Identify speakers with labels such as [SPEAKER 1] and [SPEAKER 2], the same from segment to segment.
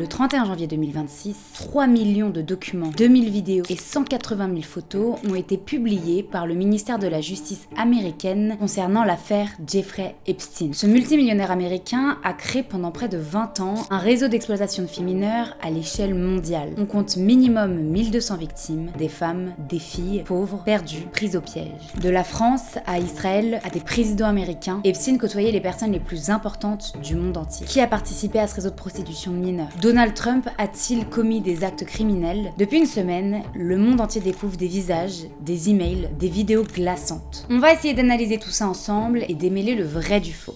[SPEAKER 1] Le 31 janvier 2026, 3 millions de documents, 2000 vidéos et 180 000 photos ont été publiés par le ministère de la Justice américaine concernant l'affaire Jeffrey Epstein. Ce multimillionnaire américain a créé pendant près de 20 ans un réseau d'exploitation de filles mineures à l'échelle mondiale. On compte minimum 1200 victimes, des femmes, des filles, pauvres, perdues, prises au piège. De la France à Israël, à des présidents américains, Epstein côtoyait les personnes les plus importantes du monde entier. Qui a participé à ce réseau de prostitution de mineurs? Donald Trump a-t-il commis des actes criminels? Depuis une semaine, le monde entier découvre des visages, des emails, des vidéos glaçantes. On va essayer d'analyser tout ça ensemble et démêler le vrai du faux.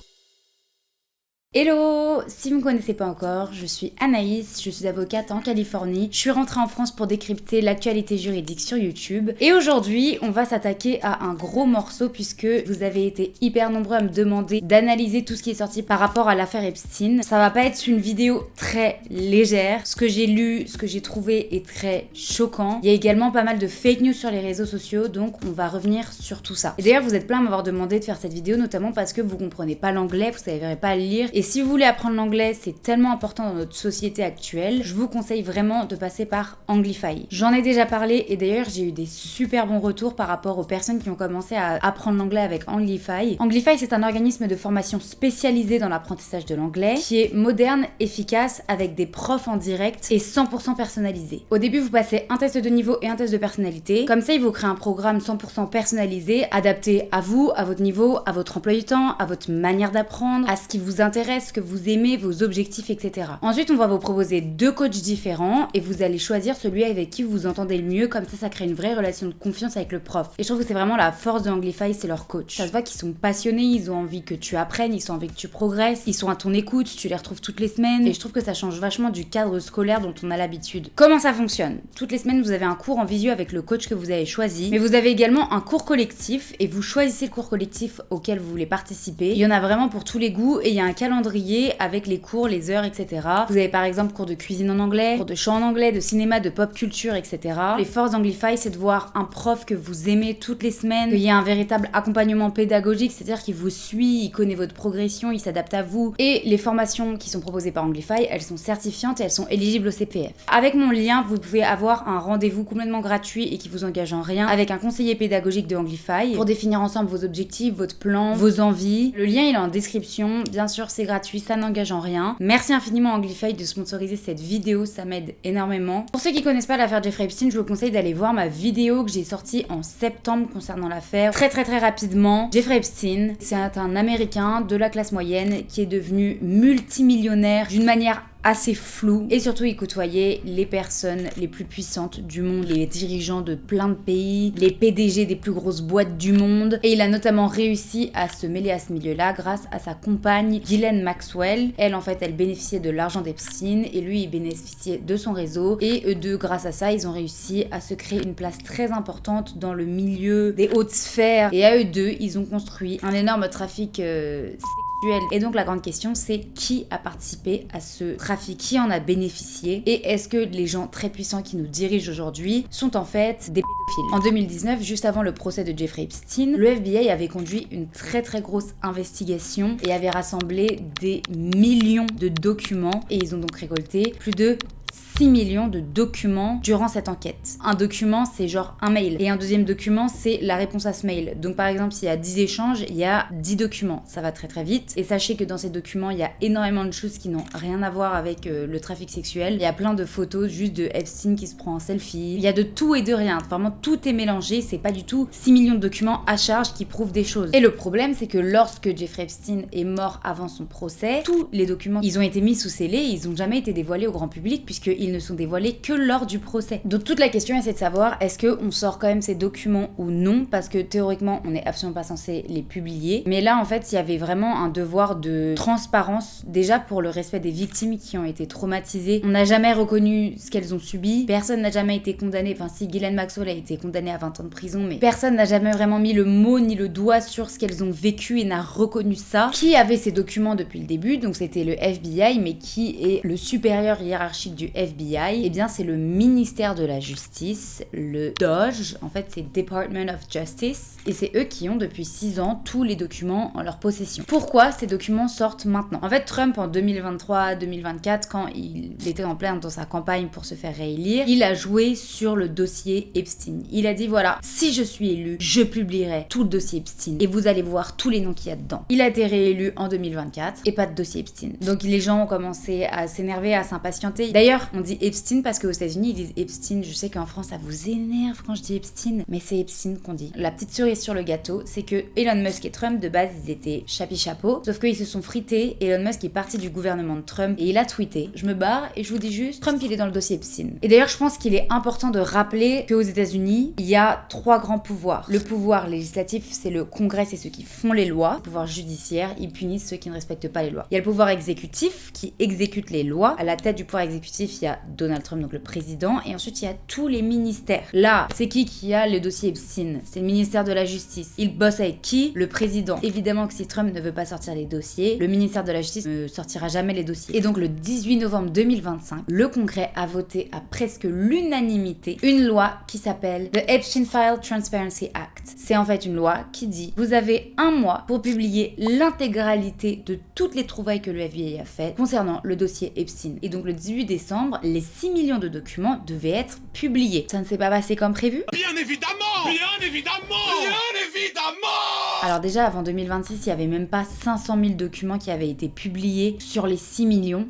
[SPEAKER 1] Hello! Si vous ne me connaissez pas encore, je suis Anaïs, je suis avocate en Californie. Je suis rentrée en France pour décrypter l'actualité juridique sur YouTube. Et aujourd'hui, on va s'attaquer à un gros morceau puisque vous avez été hyper nombreux à me demander d'analyser tout ce qui est sorti par rapport à l'affaire Epstein. Ça va pas être une vidéo très légère. Ce que j'ai lu, ce que j'ai trouvé est très choquant. Il y a également pas mal de fake news sur les réseaux sociaux, donc on va revenir sur tout ça. Et d'ailleurs, vous êtes plein à m'avoir demandé de faire cette vidéo, notamment parce que vous comprenez pas l'anglais, vous savez pas le lire. Et si vous voulez apprendre l'anglais, c'est tellement important dans notre société actuelle, je vous conseille vraiment de passer par Anglify. J'en ai déjà parlé et d'ailleurs j'ai eu des super bons retours par rapport aux personnes qui ont commencé à apprendre l'anglais avec Anglify. Anglify, c'est un organisme de formation spécialisé dans l'apprentissage de l'anglais qui est moderne, efficace, avec des profs en direct et 100% personnalisé. Au début, vous passez un test de niveau et un test de personnalité. Comme ça, ils vous créent un programme 100% personnalisé, adapté à vous, à votre niveau, à votre emploi du temps, à votre manière d'apprendre, à ce qui vous intéresse, ce que vous aimez, vos objectifs, etc. Ensuite, on va vous proposer 2 coachs différents et vous allez choisir celui avec qui vous vous entendez le mieux, comme ça crée une vraie relation de confiance avec le prof. Et je trouve que c'est vraiment la force de Anglify, c'est leur coach. Ça se voit qu'ils sont passionnés, ils ont envie que tu apprennes, ils ont envie que tu progresses, ils sont à ton écoute, tu les retrouves toutes les semaines et je trouve que ça change vachement du cadre scolaire dont on a l'habitude. Comment ça fonctionne? Toutes les semaines, vous avez un cours en visio avec le coach que vous avez choisi, mais vous avez également un cours collectif et vous choisissez le cours collectif auquel vous voulez participer. Il y en a vraiment pour tous les goûts et il y a un calendrier avec les cours, les heures, etc. Vous avez par exemple cours de cuisine en anglais, cours de chant en anglais, de cinéma, de pop culture, etc. Les forces d'Anglify, c'est de voir un prof que vous aimez toutes les semaines, qu'il y a un véritable accompagnement pédagogique, c'est-à-dire qu'il vous suit, il connaît votre progression, il s'adapte à vous. Et les formations qui sont proposées par Anglify, elles sont certifiantes et elles sont éligibles au CPF. Avec mon lien, vous pouvez avoir un rendez-vous complètement gratuit et qui vous engage en rien avec un conseiller pédagogique de Anglify pour définir ensemble vos objectifs, votre plan, vos envies. Le lien il est en description, bien sûr c'est gratuit, ça n'engage en rien. Merci infiniment à Anglify de sponsoriser cette vidéo, ça m'aide énormément. Pour ceux qui connaissent pas l'affaire Jeffrey Epstein, je vous conseille d'aller voir ma vidéo que j'ai sortie en septembre concernant l'affaire. Très rapidement, Jeffrey Epstein, c'est un Américain de la classe moyenne qui est devenu multimillionnaire d'une manière assez flou et surtout il côtoyait les personnes les plus puissantes du monde, les dirigeants de plein de pays, les PDG des plus grosses boîtes du monde et il a notamment réussi à se mêler à ce milieu-là grâce à sa compagne Ghislaine Maxwell. Elle en fait elle bénéficiait de l'argent d'Epstein et lui il bénéficiait de son réseau et eux deux grâce à ça ils ont réussi à se créer une place très importante dans le milieu des hautes sphères et à eux deux ils ont construit un énorme trafic et donc la grande question c'est qui a participé à ce trafic, qui en a bénéficié et est-ce que les gens très puissants qui nous dirigent aujourd'hui sont en fait des pédophiles. En 2019, juste avant le procès de Jeffrey Epstein, le FBI avait conduit une très grosse investigation et avait rassemblé des millions de documents et ils ont donc récolté plus de 6 millions de documents durant cette enquête. Un document, c'est genre un mail. Et un deuxième document, c'est la réponse à ce mail. Donc par exemple, s'il y a 10 échanges, il y a 10 documents. Ça va très vite. Et sachez que dans ces documents, il y a énormément de choses qui n'ont rien à voir avec le trafic sexuel. Il y a plein de photos juste de Epstein qui se prend en selfie. Il y a de tout et de rien. Vraiment, tout est mélangé. C'est pas du tout 6 millions de documents à charge qui prouvent des choses. Et le problème, c'est que lorsque Jeffrey Epstein est mort avant son procès, tous les documents, ils ont été mis sous scellé. Ils ont jamais été dévoilés au grand public puisqu'ils ne sont dévoilés que lors du procès. Donc toute la question c'est de savoir est-ce qu'on sort quand même ces documents ou non parce que théoriquement on n'est absolument pas censé les publier. Mais là en fait il y avait vraiment un devoir de transparence déjà pour le respect des victimes qui ont été traumatisées. On n'a jamais reconnu ce qu'elles ont subi. Personne n'a jamais été condamné. Enfin si Ghislaine Maxwell a été condamnée à 20 ans de prison mais personne n'a jamais vraiment mis le mot ni le doigt sur ce qu'elles ont vécu et n'a reconnu ça. Qui avait ces documents depuis le début? Donc c'était le FBI mais qui est le supérieur hiérarchique du FBI FBI, eh bien c'est le ministère de la Justice, le DOJ, en fait c'est Department of Justice, et c'est eux qui ont depuis 6 ans tous les documents en leur possession. Pourquoi ces documents sortent maintenant? En fait, Trump en 2023-2024, quand il était en plein dans sa campagne pour se faire réélire, il a joué sur le dossier Epstein. Il a dit voilà, si je suis élu, je publierai tout le dossier Epstein et vous allez voir tous les noms qu'il y a dedans. Il a été réélu en 2024 et pas de dossier Epstein. Donc les gens ont commencé à s'énerver, à s'impatienter. D'ailleurs, on dit Epstein parce qu'aux États-Unis, ils disent Epstein. Je sais qu'en France, ça vous énerve quand je dis Epstein, mais c'est Epstein qu'on dit. La petite cerise sur le gâteau, c'est que Elon Musk et Trump, de base, ils étaient chapi-chapeau, sauf qu'ils se sont frités. Elon Musk est parti du gouvernement de Trump et il a tweeté: je me barre et je vous dis juste, Trump, il est dans le dossier Epstein. Et d'ailleurs, je pense qu'il est important de rappeler qu'aux États-Unis, il y a 3 grands pouvoirs. Le pouvoir législatif, c'est le Congrès, c'est ceux qui font les lois. Le pouvoir judiciaire, ils punissent ceux qui ne respectent pas les lois. Il y a le pouvoir exécutif qui exécute les lois. À la tête du pouvoir exécutif, il y a Donald Trump, donc le président, et ensuite il y a tous les ministères. Là, c'est qui a le dossier Epstein? C'est le ministère de la Justice. Il bosse avec qui? Le président. Évidemment que si Trump ne veut pas sortir les dossiers, le ministère de la Justice ne sortira jamais les dossiers. Et donc le 18 novembre 2025, le Congrès a voté à presque l'unanimité une loi qui s'appelle The Epstein File Transparency Act. C'est en fait une loi qui dit vous avez 1 mois pour publier l'intégralité de toutes les trouvailles que le FBI a faites concernant le dossier Epstein. Et donc le 18 décembre, les 6 millions de documents devaient être publiés. Ça ne s'est pas passé comme prévu?
[SPEAKER 2] Bien évidemment! Bien évidemment! Bien évidemment!
[SPEAKER 1] Alors déjà, avant 2026, il n'y avait même pas 500 000 documents qui avaient été publiés sur les 6 millions.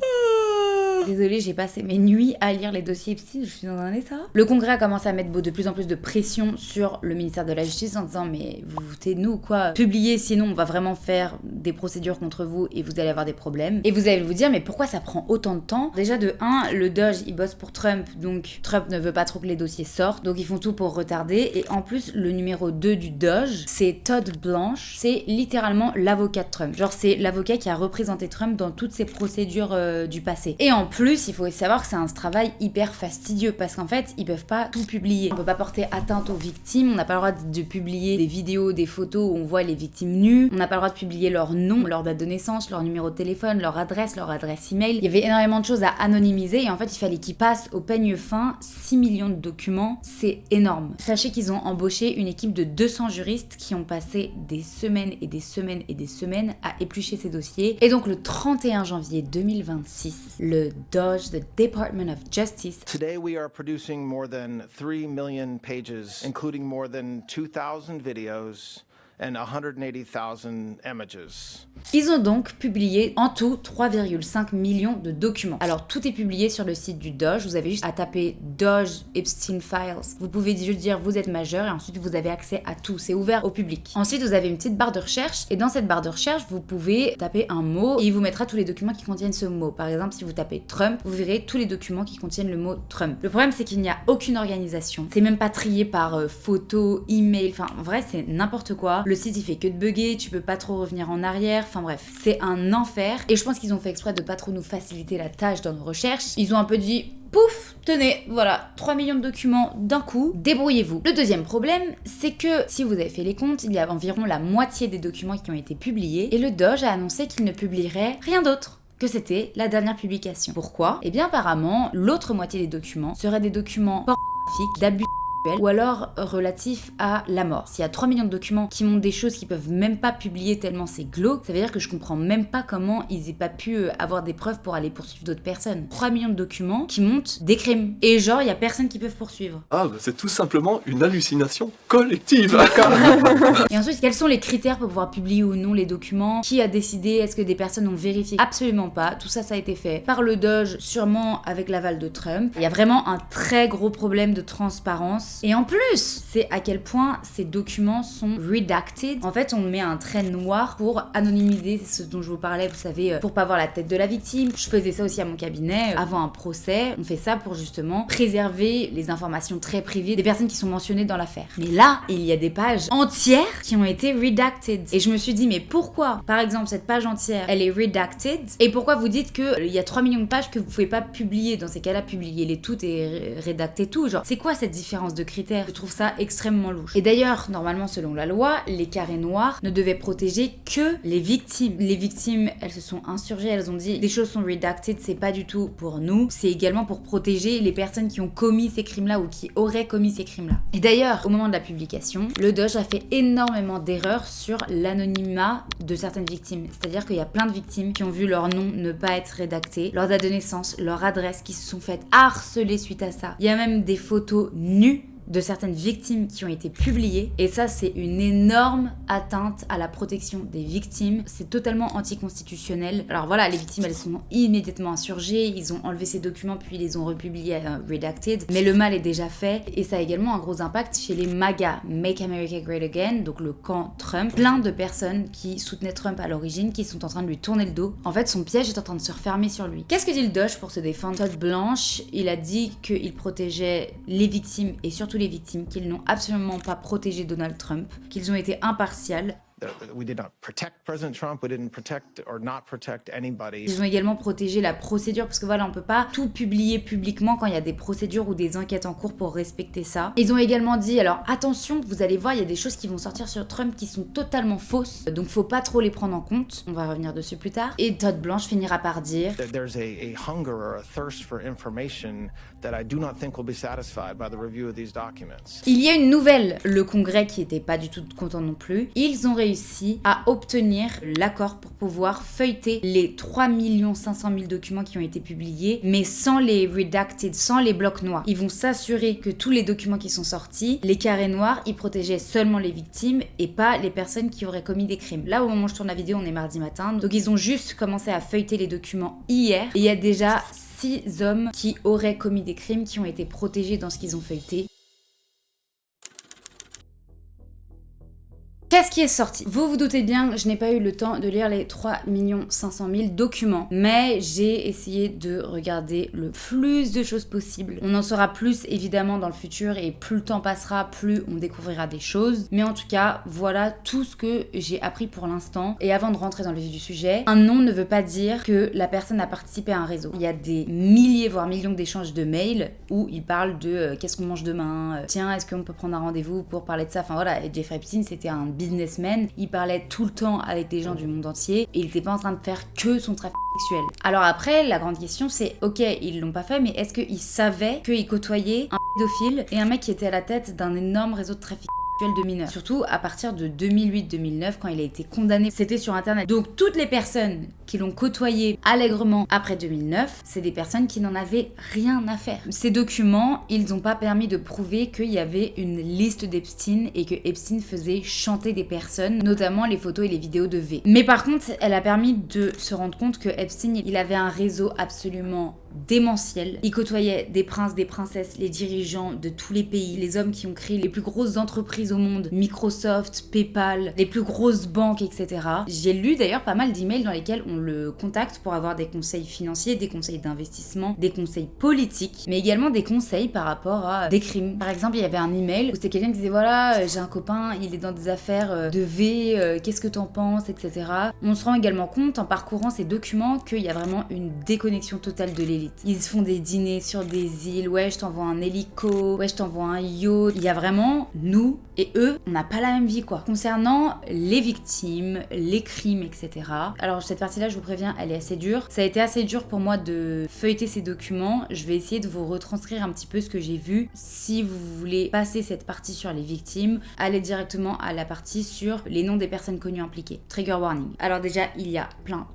[SPEAKER 1] Désolée, j'ai passé mes nuits à lire les dossiers Epstein, je suis dans un état. Le Congrès a commencé à mettre de plus en plus de pression sur le ministère de la Justice en disant mais vous foutez de nous quoi, publiez sinon on va vraiment faire des procédures contre vous et vous allez avoir des problèmes. Et vous allez vous dire mais pourquoi ça prend autant de temps? Déjà de 1, le DOJ il bosse pour Trump, donc Trump ne veut pas trop que les dossiers sortent, donc ils font tout pour retarder. Et en plus le numéro 2 du DOJ, c'est Todd Blanche, c'est littéralement l'avocat de Trump. Genre c'est l'avocat qui a représenté Trump dans toutes ces procédures du passé. Et en plus, il faut savoir que c'est un travail hyper fastidieux parce qu'en fait, ils peuvent pas tout publier. On peut pas porter atteinte aux victimes, on n'a pas le droit de publier des vidéos, des photos où on voit les victimes nues, on n'a pas le droit de publier leur nom, leur date de naissance, leur numéro de téléphone, leur adresse email. Il y avait énormément de choses à anonymiser et en fait, il fallait qu'ils passent au peigne fin 6 millions de documents. C'est énorme. Sachez qu'ils ont embauché une équipe de 200 juristes qui ont passé des semaines et des semaines et des semaines à éplucher ces dossiers. Et donc, le 31 janvier 2026, le DOJ, the Department of Justice.
[SPEAKER 3] Today we are producing more than 3 million pages, including more than 2,000 videos and 180,000 images.
[SPEAKER 1] Ils ont donc publié en tout 3,5 millions de documents. Alors tout est publié sur le site du DOJ, vous avez juste à taper DOJ Epstein Files. Vous pouvez juste dire vous êtes majeur et ensuite vous avez accès à tout, c'est ouvert au public. Ensuite vous avez une petite barre de recherche et dans cette barre de recherche vous pouvez taper un mot et il vous mettra tous les documents qui contiennent ce mot. Par exemple si vous tapez Trump, vous verrez tous les documents qui contiennent le mot Trump. Le problème c'est qu'il n'y a aucune organisation, c'est même pas trié par photo, email, enfin en vrai c'est n'importe quoi. Le site il fait que de bugger, tu peux pas trop revenir en arrière, enfin bref, c'est un enfer. Et je pense qu'ils ont fait exprès de pas trop nous faciliter la tâche dans nos recherches. Ils ont un peu dit pouf, tenez, voilà, 3 millions de documents d'un coup, débrouillez-vous. Le deuxième problème, c'est que si vous avez fait les comptes, il y a environ la moitié des documents qui ont été publiés et le DOJ a annoncé qu'il ne publierait rien d'autre que c'était la dernière publication. Pourquoi? Eh bien apparemment, l'autre moitié des documents seraient des documents pornographiques, d'abus ou alors relatif à la mort. S'il y a 3 millions de documents qui montrent des choses qu'ils peuvent même pas publier tellement c'est glauque, ça veut dire que je comprends même pas comment ils aient pas pu avoir des preuves pour aller poursuivre d'autres personnes. 3 millions de documents qui montrent des crimes. Et genre, il y a personne qui peut poursuivre.
[SPEAKER 4] Ah, bah c'est tout simplement une hallucination collective.
[SPEAKER 1] Et ensuite, quels sont les critères pour pouvoir publier ou non les documents? Qui a décidé? Est-ce que des personnes ont vérifié? Absolument pas. Tout ça, ça a été fait par le DOJ, sûrement avec l'aval de Trump. Il y a vraiment un très gros problème de transparence. Et en plus, c'est à quel point ces documents sont redacted. En fait, on met un trait noir pour anonymiser ce dont je vous parlais, vous savez, pour pas voir la tête de la victime. Je faisais ça aussi à mon cabinet. Avant un procès, on fait ça pour justement préserver les informations très privées des personnes qui sont mentionnées dans l'affaire. Mais là, il y a des pages entières qui ont été redacted. Et je me suis dit, mais pourquoi, par exemple, cette page entière, elle est redacted? Et pourquoi vous dites qu'il y a 3 millions de pages que vous pouvez pas publier? Dans ces cas-là, publiez-les toutes et rédactez tout. Genre, c'est quoi cette différence de critères. Je trouve ça extrêmement louche. Et d'ailleurs, normalement, selon la loi, les carrés noirs ne devaient protéger que les victimes. Les victimes, elles se sont insurgées, elles ont dit des choses sont redacted, c'est pas du tout pour nous, c'est également pour protéger les personnes qui ont commis ces crimes-là ou qui auraient commis ces crimes-là. Et d'ailleurs, au moment de la publication, le Doge a fait énormément d'erreurs sur l'anonymat de certaines victimes. C'est-à-dire qu'il y a plein de victimes qui ont vu leur nom ne pas être rédacté, leur date de naissance, leur adresse, qui se sont faites harceler suite à ça. Il y a même des photos nues de certaines victimes qui ont été publiées, et ça c'est une énorme atteinte à la protection des victimes, c'est totalement anticonstitutionnel. Alors voilà, les victimes elles sont immédiatement insurgées, ils ont enlevé ces documents puis ils les ont republiés redacted, mais le mal est déjà fait, et ça a également un gros impact chez les MAGA, Make America Great Again, donc le camp Trump. Plein de personnes qui soutenaient Trump à l'origine, qui sont en train de lui tourner le dos. En fait, son piège est en train de se refermer sur lui. Qu'est-ce que dit le Doge pour se défendre? Todd Blanche, il a dit qu'il protégeait les victimes et surtout les victimes, qu'ils n'ont absolument pas protégé Donald Trump, qu'ils ont été impartials.
[SPEAKER 3] We did not protect President Trump. We didn't protect or not protect anybody.
[SPEAKER 1] Ils ont également protégé la procédure parce que voilà, on peut pas tout publier publiquement quand il y a des procédures ou des enquêtes en cours pour respecter ça. Ils ont également dit, alors attention, vous allez voir, il y a des choses qui vont sortir sur Trump qui sont totalement fausses, donc faut pas trop les prendre en compte. On va revenir dessus plus tard. Et Todd Blanche finira par dire
[SPEAKER 3] There's a hunger or a thirst for information that I do not think will be satisfied by the review of these documents.
[SPEAKER 1] Il y a une nouvelle, le Congrès qui était pas du tout content non plus. Ils ont réussi à obtenir l'accord pour pouvoir feuilleter les 3 500 000 documents qui ont été publiés, mais sans les redacted, sans les blocs noirs. Ils vont s'assurer que tous les documents qui sont sortis, les carrés noirs, ils protégeaient seulement les victimes et pas les personnes qui auraient commis des crimes. Là, au moment où je tourne la vidéo, on est mardi matin, donc ils ont juste commencé à feuilleter les documents hier, et il y a déjà 6 hommes qui auraient commis des crimes qui ont été protégés dans ce qu'ils ont feuilleté. Qu'est-ce qui est sorti? Vous vous doutez bien, je n'ai pas eu le temps de lire les 3 500 000 documents, mais j'ai essayé de regarder le plus de choses possible. On en saura plus évidemment dans le futur et plus le temps passera, plus on découvrira des choses. Mais en tout cas, voilà tout ce que j'ai appris pour l'instant. Et avant de rentrer dans le vif du sujet, un nom ne veut pas dire que la personne a participé à un réseau. Il y a des milliers, voire millions d'échanges de mails où ils parlent de qu'est-ce qu'on mange demain, tiens, est-ce qu'on peut prendre un rendez-vous pour parler de ça? Enfin voilà, et Jeffrey Epstein, c'était un businessman, il parlait tout le temps avec des gens du monde entier et il était pas en train de faire que son trafic sexuel. Alors après, la grande question c'est, ok, ils l'ont pas fait, mais est-ce qu'ils savaient qu'ils côtoyaient un pédophile et un mec qui était à la tête d'un énorme réseau de trafic de mineurs. Surtout à partir de 2008-2009 quand il a été condamné, c'était sur internet. Donc toutes les personnes qui l'ont côtoyé allègrement après 2009, c'est des personnes qui n'en avaient rien à faire. Ces documents, ils n'ont pas permis de prouver qu'il y avait une liste d'Epstein et que Epstein faisait chanter des personnes, notamment les photos et les vidéos de V. Mais par contre, elle a permis de se rendre compte que Epstein, il avait un réseau absolument démentiel. Il côtoyait des princes, des princesses, les dirigeants de tous les pays, les hommes qui ont créé les plus grosses entreprises au monde, Microsoft, PayPal, les plus grosses banques, etc. J'ai lu d'ailleurs pas mal d'emails dans lesquels on le contacte pour avoir des conseils financiers, des conseils d'investissement, des conseils politiques, mais également des conseils par rapport à des crimes. Par exemple, il y avait un email où c'était quelqu'un qui disait voilà, j'ai un copain, il est dans des affaires de V, qu'est-ce que t'en penses, etc. On se rend également compte en parcourant ces documents qu'il y a vraiment une déconnexion totale de l'élite. Ils se font des dîners sur des îles, ouais je t'envoie un hélico, ouais je t'envoie un yacht. Il y a vraiment nous et eux, on n'a pas la même vie quoi. Concernant les victimes, les crimes, etc. Alors cette partie-là, je vous préviens, elle est assez dure. Ça a été assez dur pour moi de feuilleter ces documents. Je vais essayer de vous retranscrire un petit peu ce que j'ai vu. Si vous voulez passer cette partie sur les victimes, allez directement à la partie sur les noms des personnes connues impliquées. Trigger warning. Alors déjà, il y a plein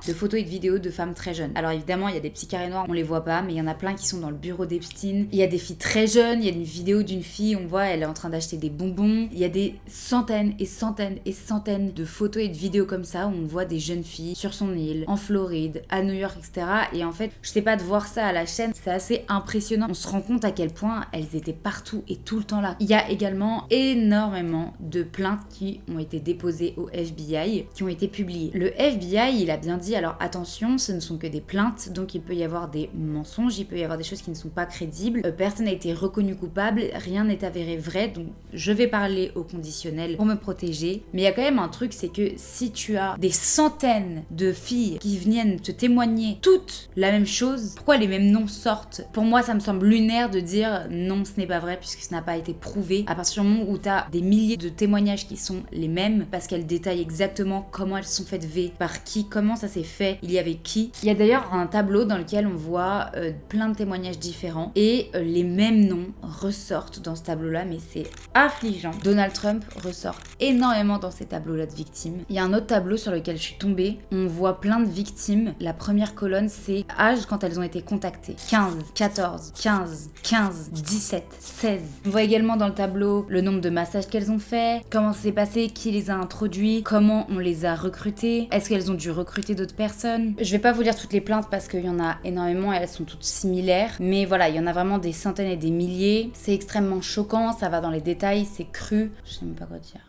[SPEAKER 1] de photos et de vidéos de femmes très jeunes. Alors évidemment, il y a des petits carrés noirs, on les voit pas, mais il y en a plein qui sont dans le bureau d'Epstein. Il y a des filles très jeunes, il y a une vidéo d'une fille, on voit, elle est en train d'acheter des bonbons. Il y a des centaines et centaines et centaines de photos et de vidéos comme ça où on voit des jeunes filles sur son île, en Floride, à New York, etc. Et en fait, je sais pas, de voir ça à la chaîne, c'est assez impressionnant. On se rend compte à quel point elles étaient partout et tout le temps là. Il y a également énormément de plaintes qui ont été déposées au FBI, qui ont été publiées. Le FBI, il a bien dit, alors attention, ce ne sont que des plaintes, plainte, donc il peut y avoir des mensonges, il peut y avoir des choses qui ne sont pas crédibles. Personne n'a été reconnu coupable, rien n'est avéré vrai, donc je vais parler au conditionnel pour me protéger. Mais il y a quand même un truc, c'est que si tu as des centaines de filles qui viennent te témoigner toutes la même chose, pourquoi les mêmes noms sortent? Pour moi, ça me semble lunaire de dire non, ce n'est pas vrai puisque ce n'a pas été prouvé. À partir du moment où tu as des milliers de témoignages qui sont les mêmes, parce qu'elles détaillent exactement comment elles sont faites V, par qui, comment ça s'est fait, il y avait qui. Il y a d'ailleurs un tableau dans lequel on voit plein de témoignages différents et les mêmes noms ressortent dans ce tableau-là, mais c'est affligeant. Donald Trump ressort énormément dans ces tableaux-là de victimes. Il y a un autre tableau sur lequel je suis tombée, on voit plein de victimes. La première colonne, c'est âge quand elles ont été contactées. 15, 14, 15, 15, 17, 16. On voit également dans le tableau le nombre de massages qu'elles ont fait, comment ça s'est passé, qui les a introduits, comment on les a recrutées, est-ce qu'elles ont dû recruter d'autres personnes. Je vais pas vous lire toutes les plaintes parce qu'il y en a énormément et elles sont toutes similaires, mais voilà, il y en a vraiment des centaines et des milliers. C'est extrêmement choquant, ça va dans les détails, c'est cru, je sais même pas quoi dire.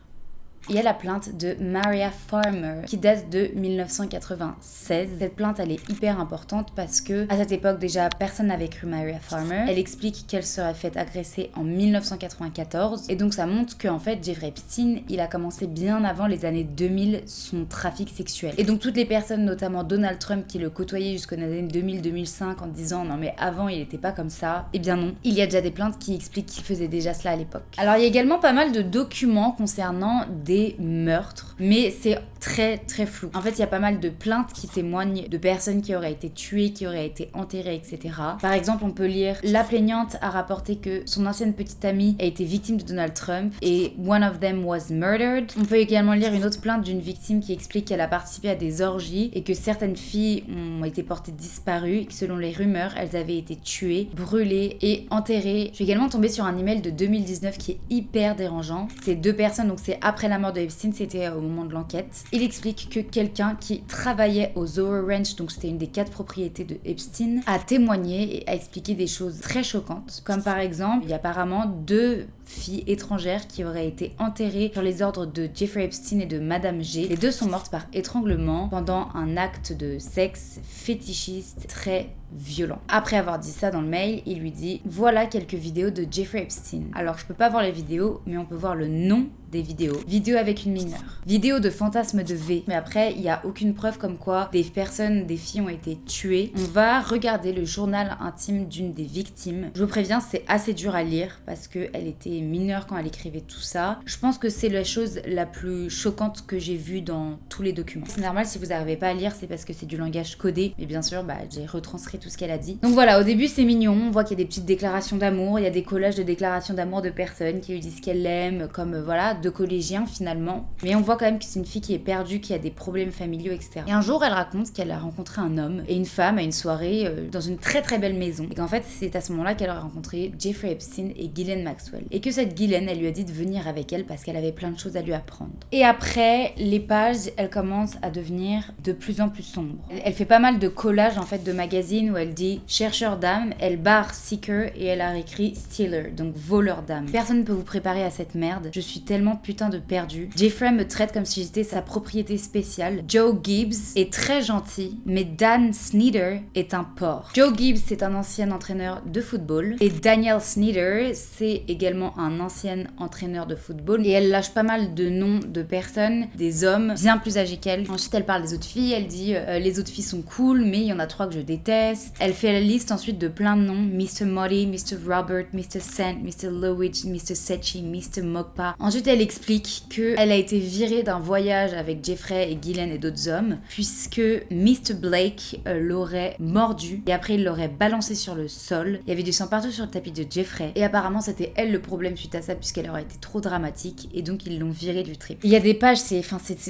[SPEAKER 1] Il y a la plainte de Maria Farmer qui date de 1996. Cette plainte, elle est hyper importante parce que à cette époque déjà personne n'avait cru Maria Farmer. Elle explique qu'elle serait faite agresser en 1994 et donc ça montre qu'en fait Jeffrey Epstein, il a commencé bien avant les années 2000 son trafic sexuel. Et donc toutes les personnes, notamment Donald Trump qui le côtoyait jusqu'aux années 2000-2005 en disant non mais avant il était pas comme ça, eh bien non. Il y a déjà des plaintes qui expliquent qu'il faisait déjà cela à l'époque. Alors il y a également pas mal de documents concernant des meurtres, mais c'est très très flou. En fait, il y a pas mal de plaintes qui témoignent de personnes qui auraient été tuées, qui auraient été enterrées, etc. Par exemple, on peut lire la plaignante a rapporté que son ancienne petite amie a été victime de Donald Trump et one of them was murdered. On peut également lire une autre plainte d'une victime qui explique qu'elle a participé à des orgies et que certaines filles ont été portées disparues et que selon les rumeurs, elles avaient été tuées, brûlées et enterrées. Je suis également tombée sur un email de 2019 qui est hyper dérangeant. C'est deux personnes, donc c'est après la mort de Epstein, c'était au moment de l'enquête. Il explique que quelqu'un qui travaillait au Zohar Ranch, donc c'était une des 4 propriétés de Epstein, a témoigné et a expliqué des choses très choquantes, comme par exemple, il y a apparemment 2 filles étrangères qui auraient été enterrées sur les ordres de Jeffrey Epstein et de Madame G. Les 2 sont mortes par étranglement pendant un acte de sexe fétichiste très violent. Après avoir dit ça dans le mail, il lui dit « Voilà quelques vidéos de Jeffrey Epstein. » Alors je peux pas voir les vidéos, mais on peut voir le nom des vidéos. Vidéo avec une mineure. Vidéo de fantasme de V. Mais après, il n'y a aucune preuve comme quoi des personnes, des filles ont été tuées. On va regarder le journal intime d'une des victimes. Je vous préviens, c'est assez dur à lire parce qu'elle était mineure quand elle écrivait tout ça. Je pense que c'est la chose la plus choquante que j'ai vue dans tous les documents. C'est normal, si vous n'arrivez pas à lire, c'est parce que c'est du langage codé. Mais bien sûr, j'ai retranscrit tout ce qu'elle a dit. Donc voilà, au début, c'est mignon. On voit qu'il y a des petites déclarations d'amour. Il y a des collages de déclarations d'amour de personnes qui lui disent qu'elles l'aiment, comme voilà, de collégiens finalement. Mais on voit quand même que c'est une fille qui est perdue, qui a des problèmes familiaux, etc. Et un jour, elle raconte qu'elle a rencontré un homme et une femme à une soirée dans une très très belle maison. Et qu'en fait, c'est à ce moment-là qu'elle a rencontré Jeffrey Epstein et Ghislaine Maxwell. Et que cette Ghislaine, elle lui a dit de venir avec elle parce qu'elle avait plein de choses à lui apprendre. Et après, les pages, elles commencent à devenir de plus en plus sombres. Elle fait pas mal de collages en fait de magazines où elle dit chercheur d'âme, elle barre seeker et elle a écrit stealer, donc voleur d'âme. Personne ne peut vous préparer à cette merde. Je suis tellement putain de perdu. Jeffrey me traite comme si j'étais sa propriété spéciale. Joe Gibbs est très gentil, mais Dan Snyder est un porc. Joe Gibbs, c'est un ancien entraîneur de football. Et Daniel Snyder, c'est également un ancien entraîneur de football. Et elle lâche pas mal de noms de personnes, des hommes bien plus âgés qu'elle. Ensuite, elle parle des autres filles. Elle dit les autres filles sont cool, mais il y en a 3 que je déteste. Elle fait la liste ensuite de plein de noms. Mr. Muddy, Mr. Robert, Mr. Sant, Mr. Lowidge, Mr. Sechi, Mr. Mokpa. Ensuite, elle explique qu'elle a été virée d'un voyage avec Jeffrey et Ghislaine et d'autres hommes, puisque Mr. Blake l'aurait mordu et après il l'aurait balancé sur le sol. Il y avait du sang partout sur le tapis de Jeffrey et apparemment c'était elle le problème suite à ça puisqu'elle aurait été trop dramatique et donc ils l'ont virée du trip. Il y a des pages, c'est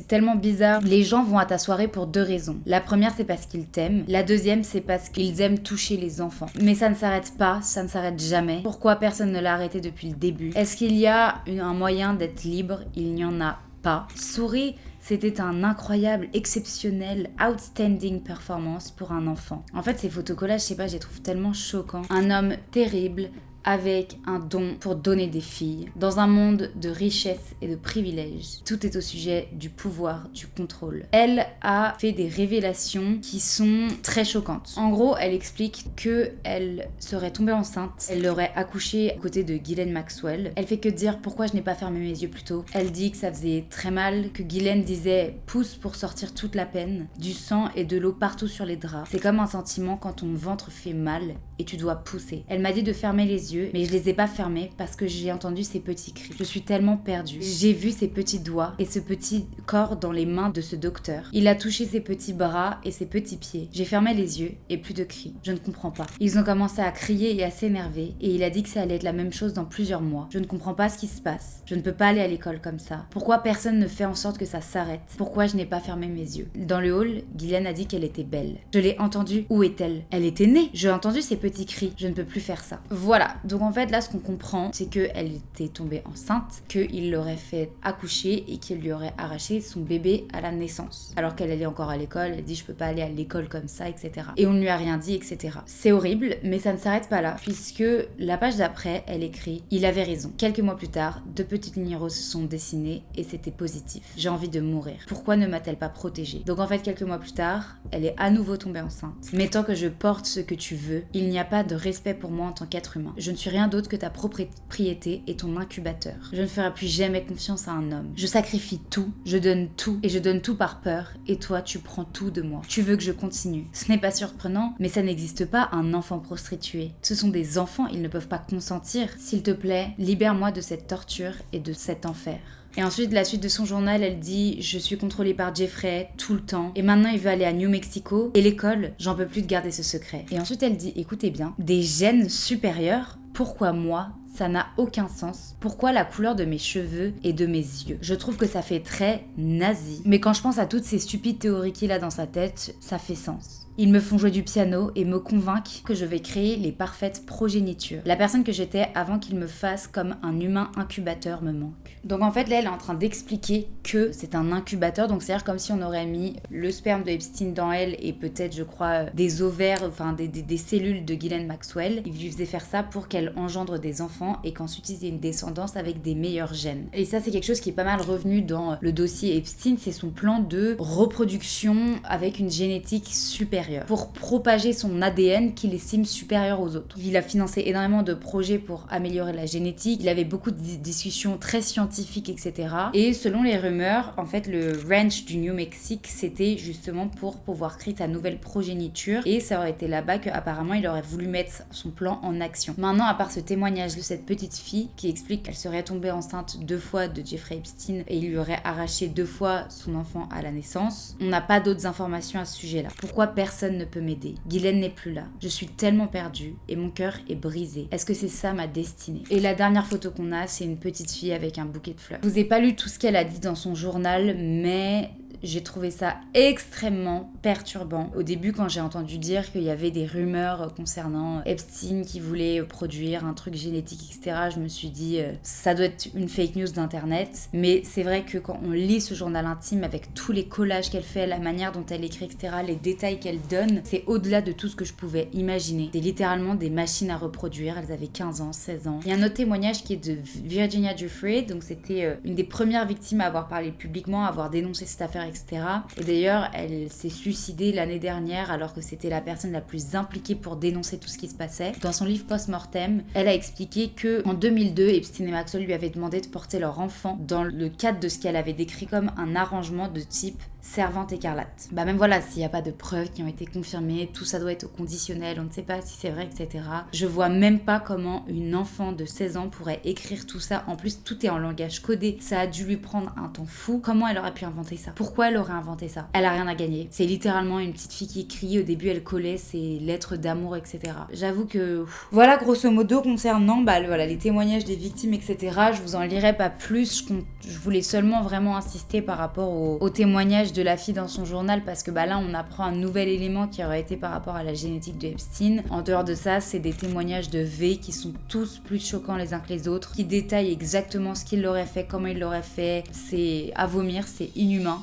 [SPEAKER 1] tellement bizarre. Les gens vont à ta soirée pour 2 raisons. La première, c'est parce qu'ils t'aiment. La deuxième, c'est parce qu'ils aiment toucher les enfants. Mais ça ne s'arrête pas, ça ne s'arrête jamais. Pourquoi personne ne l'a arrêté depuis le début? Est-ce qu'il y a un moyen d'être libre? Il n'y en a pas. Souris, c'était un incroyable, exceptionnel, outstanding performance pour un enfant. En fait, ces photocollages, je sais pas, je les trouve tellement choquants. Un homme terrible, avec un don pour donner des filles dans un monde de richesse et de privilèges. Tout est au sujet du pouvoir, du contrôle. Elle a fait des révélations qui sont très choquantes. En gros, elle explique qu'elle serait tombée enceinte, elle l'aurait accouché à côté de Ghislaine Maxwell. Elle fait que dire pourquoi je n'ai pas fermé mes yeux plus tôt. Elle dit que ça faisait très mal, que Ghislaine disait pousse pour sortir toute la peine, du sang et de l'eau partout sur les draps. C'est comme un sentiment quand ton ventre fait mal et tu dois pousser. Elle m'a dit de fermer les yeux, mais je les ai pas fermés parce que j'ai entendu ces petits cris. Je suis tellement perdue. J'ai vu ses petits doigts et ce petit corps dans les mains de ce docteur. Il a touché ses petits bras et ses petits pieds. J'ai fermé les yeux et plus de cris. Je ne comprends pas. Ils ont commencé à crier et à s'énerver et il a dit que ça allait être la même chose dans plusieurs mois. Je ne comprends pas ce qui se passe. Je ne peux pas aller à l'école comme ça. Pourquoi personne ne fait en sorte que ça s'arrête? Pourquoi je n'ai pas fermé mes yeux? Dans le hall, Ghislaine a dit qu'elle était belle. Je l'ai entendue. Où est-elle? Elle était née. J'ai entendu ses petits cris. Je ne peux plus faire ça. Voilà. Donc en fait là, ce qu'on comprend, c'est qu'elle était tombée enceinte, qu'il l'aurait fait accoucher et qu'il lui aurait arraché son bébé à la naissance. Alors qu'elle allait encore à l'école, elle dit je peux pas aller à l'école comme ça, etc. Et on ne lui a rien dit, etc. C'est horrible, mais ça ne s'arrête pas là, puisque la page d'après, elle écrit « Il avait raison. Quelques mois plus tard, 2 petites lignes roses se sont dessinées et c'était positif. J'ai envie de mourir. Pourquoi ne m'a-t-elle pas protégée ?» Donc en fait, quelques mois plus tard, elle est à nouveau tombée enceinte. Mais tant que je porte ce que tu veux, il n'y a pas de respect pour moi en tant qu'être humain. Je ne suis rien d'autre que ta propriété et ton incubateur. Je ne ferai plus jamais confiance à un homme. Je sacrifie tout, je donne tout et je donne tout par peur et toi tu prends tout de moi. Tu veux que je continue. Ce n'est pas surprenant, mais ça n'existe pas un enfant prostitué. Ce sont des enfants, ils ne peuvent pas consentir. S'il te plaît, libère-moi de cette torture et de cet enfer. Et ensuite, la suite de son journal, elle dit « Je suis contrôlée par Jeffrey tout le temps et maintenant il veut aller à New Mexico et l'école, j'en peux plus de garder ce secret. » Et ensuite, elle dit « Écoutez bien, des gènes supérieurs? Pourquoi moi ? Ça n'a aucun sens. Pourquoi la couleur de mes cheveux et de mes yeux? Je trouve que ça fait très nazi. Mais quand je pense à toutes ces stupides théories qu'il a dans sa tête, ça fait sens. Ils me font jouer du piano et me convainquent que je vais créer les parfaites progénitures. La personne que j'étais avant qu'il me fasse comme un humain incubateur me manque. Donc en fait là elle est en train d'expliquer que c'est un incubateur, donc c'est-à-dire comme si on aurait mis le sperme de Epstein dans elle et peut-être je crois des ovaires, enfin des cellules de Ghislaine Maxwell. Il lui faisait faire ça pour qu'elle engendre des enfants et qu'ensuite ils aient une descendance avec des meilleurs gènes. Et ça c'est quelque chose qui est pas mal revenu dans le dossier Epstein, c'est son plan de reproduction avec une génétique supérieure pour propager son ADN qu'il estime supérieur aux autres. Il a financé énormément de projets pour améliorer la génétique, il avait beaucoup de discussions très scientifiques, etc. Et selon les rumeurs, en fait le ranch du New Mexico c'était justement pour pouvoir créer sa nouvelle progéniture et ça aurait été là-bas qu'apparemment il aurait voulu mettre son plan en action. Maintenant, à part ce témoignage de cette petite fille qui explique qu'elle serait tombée enceinte 2 fois de Jeffrey Epstein et il lui aurait arraché 2 fois son enfant à la naissance, on n'a pas d'autres informations à ce sujet-là. Pourquoi personne ne peut m'aider? Ghislaine n'est plus là. Je suis tellement perdue et mon cœur est brisé. Est-ce que c'est ça ma destinée? Et la dernière photo qu'on a, c'est une petite fille avec un bouquet de fleurs. Je vous ai pas lu tout ce qu'elle a dit dans son journal, mais j'ai trouvé ça extrêmement perturbant. Au début, quand j'ai entendu dire qu'il y avait des rumeurs concernant Epstein qui voulait produire un truc génétique, etc., je me suis dit, ça doit être une fake news d'internet. Mais c'est vrai que quand on lit ce journal intime avec tous les collages qu'elle fait, la manière dont elle écrit, etc., les détails qu'elle donne, c'est au-delà de tout ce que je pouvais imaginer. C'est littéralement des machines à reproduire. Elles avaient 15 ans, 16 ans. Il y a un autre témoignage qui est de Virginia Giuffre, donc c'était une des premières victimes à avoir parlé publiquement, à avoir dénoncé cette affaire, etc. Et d'ailleurs, elle s'est suicidée l'année dernière alors que c'était la personne la plus impliquée pour dénoncer tout ce qui se passait. Dans son livre Post-Mortem, elle a expliqué que en 2002, Epstein et Maxwell lui avaient demandé de porter leur enfant dans le cadre de ce qu'elle avait décrit comme un arrangement de type servante écarlate. Bah même voilà, s'il n'y a pas de preuves qui ont été confirmées, tout ça doit être au conditionnel, on ne sait pas si c'est vrai, etc. Je vois même pas comment une enfant de 16 ans pourrait écrire tout ça. En plus, tout est en langage codé. Ça a dû lui prendre un temps fou. Comment elle aurait pu inventer ça? Pourquoi elle aurait inventé ça? Elle a rien à gagner. C'est littéralement une petite fille qui écrit. Au début, elle collait ses lettres d'amour, etc. J'avoue que... Voilà, grosso modo, concernant voilà, les témoignages des victimes, etc. Je vous en lirai pas plus. Je voulais seulement vraiment insister par rapport au témoignage de la fille dans son journal parce que là, on apprend un nouvel élément qui aurait été par rapport à la génétique de Epstein. En dehors de ça, c'est des témoignages de V qui sont tous plus choquants les uns que les autres, qui détaillent exactement ce qu'il aurait fait, comment il l'aurait fait. C'est à vomir, c'est inhumain.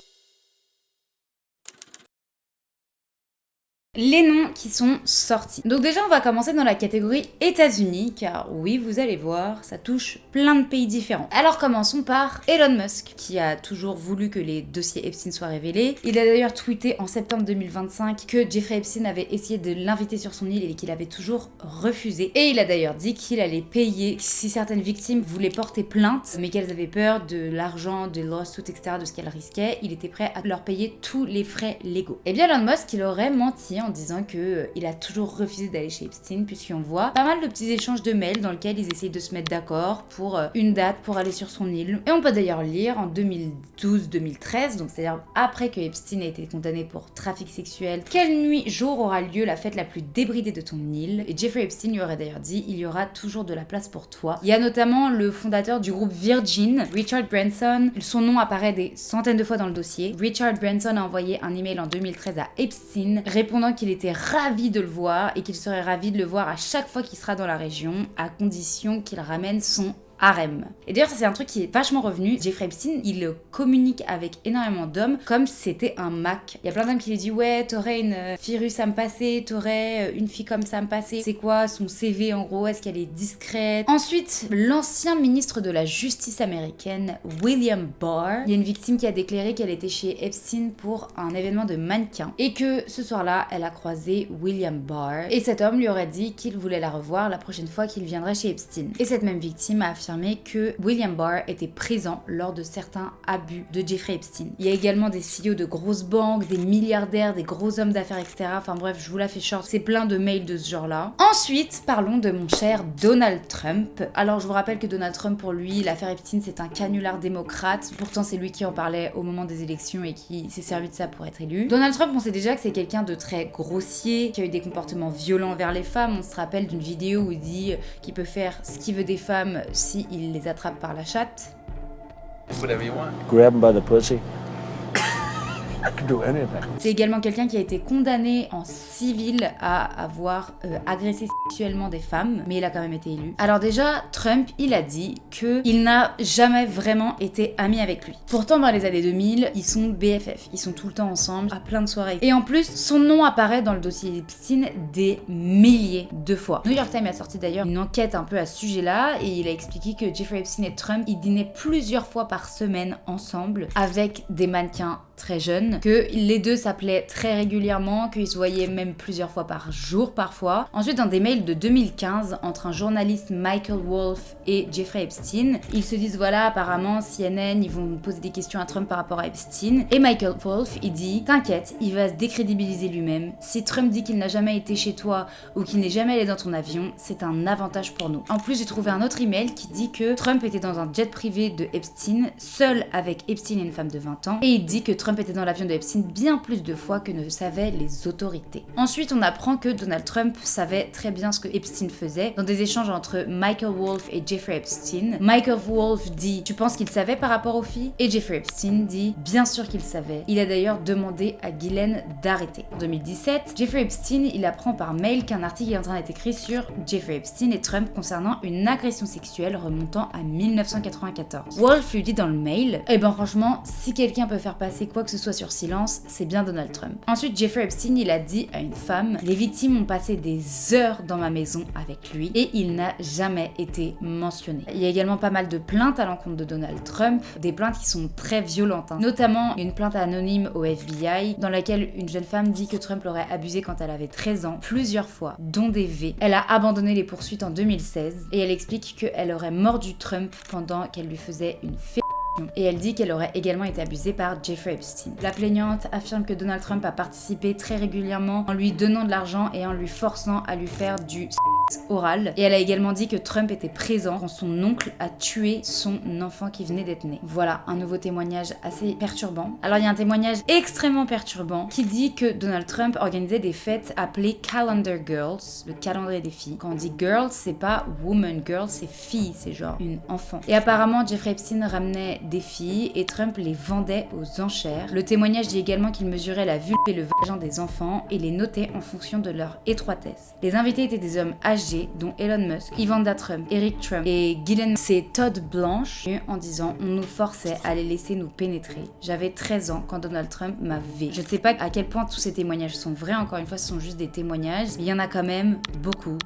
[SPEAKER 1] les noms qui sont sortis. Donc déjà, on va commencer dans la catégorie États-Unis, car oui, vous allez voir, ça touche plein de pays différents. Alors commençons par Elon Musk, qui a toujours voulu que les dossiers Epstein soient révélés. Il a d'ailleurs tweeté en septembre 2025 que Jeffrey Epstein avait essayé de l'inviter sur son île et qu'il avait toujours refusé. Et il a d'ailleurs dit qu'il allait payer si certaines victimes voulaient porter plainte, mais qu'elles avaient peur de l'argent, des lawsuits, etc., de ce qu'elles risquaient. Il était prêt à leur payer tous les frais légaux. Et bien Elon Musk, il aurait menti en disant que il a toujours refusé d'aller chez Epstein, puisqu'on voit pas mal de petits échanges de mails dans lesquels ils essayent de se mettre d'accord pour une date pour aller sur son île. Et on peut d'ailleurs lire en 2012-2013, donc c'est-à-dire après que Epstein a été condamné pour trafic sexuel, quelle nuit jour aura lieu la fête la plus débridée de ton île. Et Jeffrey Epstein lui aurait d'ailleurs dit: il y aura toujours de la place pour toi. Il y a notamment le fondateur du groupe Virgin, Richard Branson. Son nom apparaît des centaines de fois dans le dossier. Richard Branson a envoyé un email en 2013 à Epstein répondant qu'il était ravi de le voir et qu'il serait ravi de le voir à chaque fois qu'il sera dans la région, à condition qu'il ramène son harem. Et d'ailleurs ça c'est un truc qui est vachement revenu. Jeffrey Epstein, il communique avec énormément d'hommes comme si c'était un Mac. Il y a plein d'hommes qui lui disent: ouais, t'aurais une fille russe à me passer, t'aurais une fille comme ça à me passer. C'est quoi son CV en gros? Est-ce qu'elle est discrète? Ensuite, l'ancien ministre de la justice américaine, William Barr, il y a une victime qui a déclaré qu'elle était chez Epstein pour un événement de mannequin et que ce soir-là, elle a croisé William Barr et cet homme lui aurait dit qu'il voulait la revoir la prochaine fois qu'il viendrait chez Epstein. Et cette même victime a affirmé que William Barr était présent lors de certains abus de Jeffrey Epstein. Il y a également des CEO de grosses banques, des milliardaires, des gros hommes d'affaires, etc. Enfin bref, je vous la fais short, c'est plein de mails de ce genre-là. Ensuite, parlons de mon cher Donald Trump. Alors je vous rappelle que Donald Trump, pour lui, l'affaire Epstein, c'est un canular démocrate. Pourtant, c'est lui qui en parlait au moment des élections et qui s'est servi de ça pour être élu. Donald Trump, on sait déjà que c'est quelqu'un de très grossier, qui a eu des comportements violents envers les femmes. On se rappelle d'une vidéo où il dit qu'il peut faire ce qu'il veut des femmes si il les attrape par la chatte.
[SPEAKER 4] Whatever you want.
[SPEAKER 5] Grab him by the pussy. I could do anything.
[SPEAKER 1] C'est également quelqu'un qui a été condamné en civil à avoir agressé sexuellement des femmes, mais il a quand même été élu. Alors déjà, Trump, il a dit qu'il n'a jamais vraiment été ami avec lui. Pourtant, dans les années 2000, ils sont BFF, ils sont tout le temps ensemble, à plein de soirées. Et en plus, son nom apparaît dans le dossier Epstein des milliers de fois. New York Times a sorti d'ailleurs une enquête un peu à ce sujet-là, et il a expliqué que Jeffrey Epstein et Trump, ils dînaient plusieurs fois par semaine ensemble avec des mannequins très jeunes, que les deux s'appelaient très régulièrement, qu'ils se voyaient même plusieurs fois par jour parfois. Ensuite, dans des mails de 2015 entre un journaliste Michael Wolff et Jeffrey Epstein, ils se disent voilà, apparemment CNN, ils vont poser des questions à Trump par rapport à Epstein, et Michael Wolff, il dit t'inquiète, il va se décrédibiliser lui-même. Si Trump dit qu'il n'a jamais été chez toi ou qu'il n'est jamais allé dans ton avion, c'est un avantage pour nous. En plus, j'ai trouvé un autre email qui dit que Trump était dans un jet privé de Epstein, seul avec Epstein et une femme de 20 ans, et il dit que Trump était dans l'avion de Epstein bien plus de fois que ne le savaient les autorités. Ensuite, on apprend que Donald Trump savait très bien ce que Epstein faisait dans des échanges entre Michael Wolff et Jeffrey Epstein. Michael Wolff dit tu penses qu'il savait par rapport aux filles? Et Jeffrey Epstein dit bien sûr qu'il savait. Il a d'ailleurs demandé à Ghislaine d'arrêter. En 2017, Jeffrey Epstein, il apprend par mail qu'un article est en train d'être écrit sur Jeffrey Epstein et Trump concernant une agression sexuelle remontant à 1994. Wolff lui dit dans le mail eh ben franchement, si quelqu'un peut faire passer quoi que ce soit sur silence, c'est bien Donald Trump. Ensuite, Jeffrey Epstein, il a dit à une femme les victimes ont passé des heures dans ma maison avec lui et il n'a jamais été mentionné. Il y a également pas mal de plaintes à l'encontre de Donald Trump, des plaintes qui sont très violentes, notamment une plainte anonyme au FBI dans laquelle une jeune femme dit que Trump l'aurait abusée quand elle avait 13 ans, plusieurs fois, dont des V. Elle a abandonné les poursuites en 2016 et elle explique qu'elle aurait mordu Trump pendant qu'elle lui faisait une et elle dit qu'elle aurait également été abusée par Jeffrey Epstein. La plaignante affirme que Donald Trump a participé très régulièrement en lui donnant de l'argent et en lui forçant à lui faire du oral. Et elle a également dit que Trump était présent quand son oncle a tué son enfant qui venait d'être né. Voilà, un nouveau témoignage assez perturbant. Alors il y a un témoignage extrêmement perturbant qui dit que Donald Trump organisait des fêtes appelées Calendar Girls, le calendrier des filles. Quand on dit girls, c'est pas woman girl, c'est fille, c'est genre une enfant. Et apparemment Jeffrey Epstein ramenait des filles et Trump les vendait aux enchères. Le témoignage dit également qu'il mesurait la vulve et le vagin des enfants et les notait en fonction de leur étroitesse. Les invités étaient des hommes âgés âgés, dont Elon Musk, Ivanka Trump, Eric Trump et Ghislaine, c'est Todd Blanche, en disant « On nous forçait à les laisser nous pénétrer. J'avais 13 ans quand Donald Trump m'avait. » Je ne sais pas à quel point tous ces témoignages sont vrais, encore une fois, ce sont juste des témoignages. Il y en a quand même beaucoup.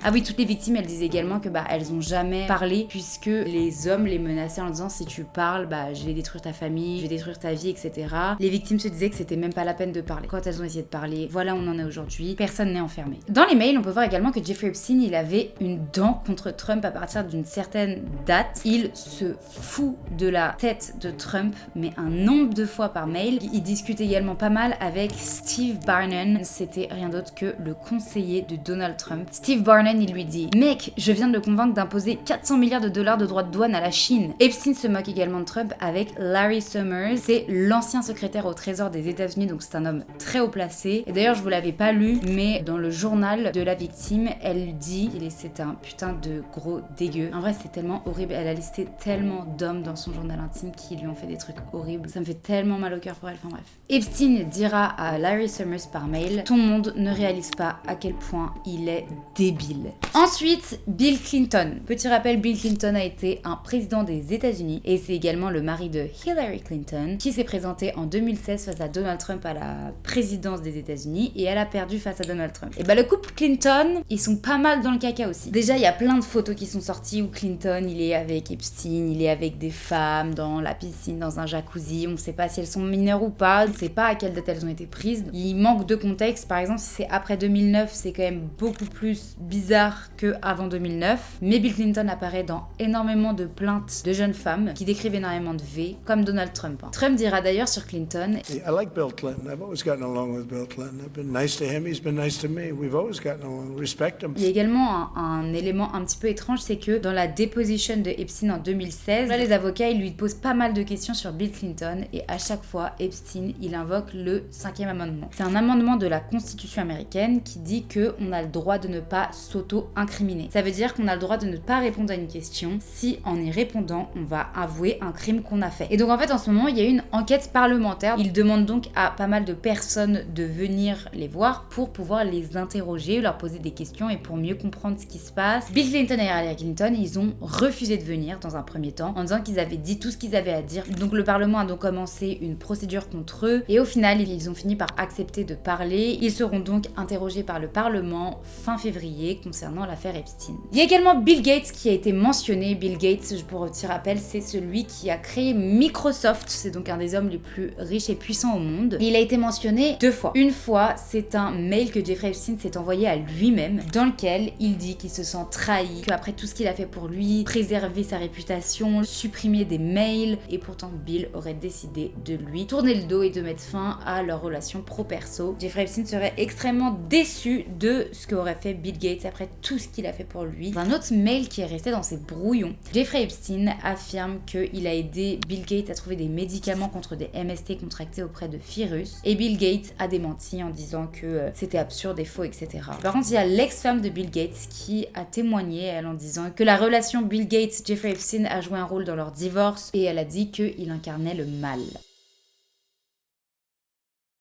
[SPEAKER 1] Ah oui, toutes les victimes, elles disent également que elles ont jamais parlé puisque les hommes les menaçaient en disant « Si tu parles, je vais détruire ta famille, je vais détruire ta vie, etc. » Les victimes se disaient que c'était même pas la peine de parler. Quand elles ont essayé de parler, voilà où on en est aujourd'hui. Personne n'est enfermé. Dans les mails, on peut voir également que Jeffrey Epstein, il avait une dent contre Trump à partir d'une certaine date. Il se fout de la tête de Trump, mais un nombre de fois par mail. Il discute également pas mal avec Steve Bannon. C'était rien d'autre que le conseiller de Donald Trump. Steve Bannon, il lui dit « Mec, je viens de le convaincre d'imposer 400 milliards de dollars de droits de douane à la Chine. » Epstein se moque également de Trump avec Larry Summers. C'est l'ancien secrétaire au Trésor des États-Unis, donc c'est un homme très haut placé. Et d'ailleurs, je vous l'avais pas lu, mais dans le journal de la victime, elle dit qu'il c'est un putain de gros dégueu. En vrai, c'est tellement horrible. Elle a listé tellement d'hommes dans son journal intime qui lui ont fait des trucs horribles. Ça me fait tellement mal au cœur pour elle. Enfin bref. Epstein dira à Larry Summers par mail « Ton monde ne réalise pas à quel point il est débile. » Ensuite, Bill Clinton. Petit rappel, Bill Clinton a été un président des États-Unis et c'est également le mari de Hillary Clinton qui s'est présenté en 2016 face à Donald Trump à la présidence des États-Unis et elle a perdu face à Donald Trump. Et le couple Clinton, ils sont pas mal dans le caca aussi. Déjà, il y a plein de photos qui sont sorties où Clinton, il est avec Epstein, il est avec des femmes dans la piscine, dans un jacuzzi. On sait pas si elles sont mineures ou pas, on sait pas à quelle date elles ont été prises. Il manque de contexte. Par exemple, si c'est après 2009, c'est quand même beaucoup plus bizarre que avant 2009. Mais Bill Clinton apparaît dans énormément de plaintes de jeunes femmes qui décrivent énormément de V, comme Donald Trump. Trump dira d'ailleurs sur Clinton
[SPEAKER 5] I like Bill Clinton. I've always gotten along with Bill Clinton. I've been nice to him. He's been nice to me. We've always gotten along. Respect him.
[SPEAKER 1] Il y a également un élément un petit peu étrange, c'est que dans la deposition de Epstein en 2016, là, les avocats, ils lui posent pas mal de questions sur Bill Clinton et à chaque fois, Epstein, il invoque le 5e amendement. C'est un amendement de la Constitution américaine qui dit qu'on a le droit de ne pas s'auto-incriminer. Ça veut dire qu'on a le droit de ne pas répondre à une question si en y répondant, on va avouer un crime qu'on a fait. Et donc en fait, en ce moment, il y a une enquête parlementaire. Ils demandent donc à pas mal de personnes de venir les voir pour pouvoir les interroger, leur poser des questions et pour mieux comprendre ce qui se passe. Bill Clinton et Hillary Clinton, ils ont refusé de venir dans un premier temps en disant qu'ils avaient dit tout ce qu'ils avaient à dire. Donc le Parlement a donc commencé une procédure contre eux et au final, ils ont fini par accepter de parler. Ils seront donc interrogés par le Parlement fin février concernant l'affaire Epstein. Il y a également Bill Gates qui a été mentionné. Bill Gates, pour petit rappel, c'est celui qui a créé Microsoft. C'est donc un des hommes les plus riches et puissants au monde. Et il a été mentionné 2 fois. Une fois, c'est un mail que Jeffrey Epstein s'est envoyé à lui-même, dans lequel il dit qu'il se sent trahi, qu'après tout ce qu'il a fait pour lui, préserver sa réputation, supprimer des mails, et pourtant Bill aurait décidé de lui tourner le dos et de mettre fin à leur relation pro-perso. Jeffrey Epstein serait extrêmement déçu de ce qu'aurait fait Bill Gates après tout ce qu'il a fait pour lui. Un autre mail qui est resté dans ses brouillons. Jeffrey Epstein affirme qu'il a aidé Bill Gates à trouver des médicaments contre des MST contractés auprès de virus, et Bill Gates a démenti en disant que c'était absurde et faux, etc. Par contre, il y a l'ex-femme de Bill Gates qui a témoigné, elle, en disant que la relation Bill Gates-Jeffrey Epstein a joué un rôle dans leur divorce, et elle a dit qu'il incarnait le mal.